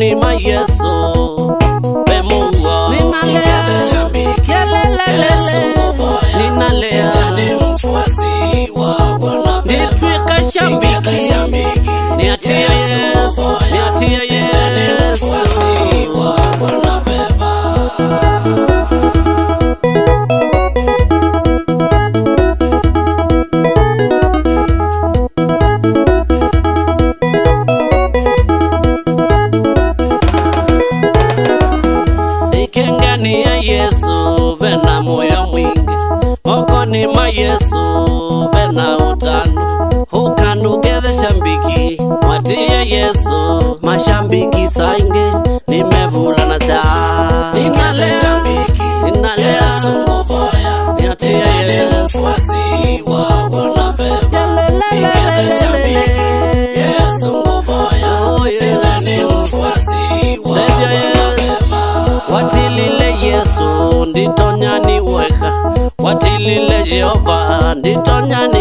ni ma Yesu bemuwa ninalea ninalea ni mfuasi wa Bwana nitwika shambiki niatia Yesu niatia Yesu mfuasi wa Bwana beba ni ya Yesu vena moyo mwingi moko ni ma Yesu vena utano ukandugethe shambiki matia Yesu mashambiki sainge nimevula na saa ninalea shambiki ninalea sunguvoya niatia Yesu mfuasi wa Bwana beba nigethe shambiki Yesu nguvoya ni mfuasi wa Bwana beba watilile Yesu nditonyani weka watilile Jehova nditonyani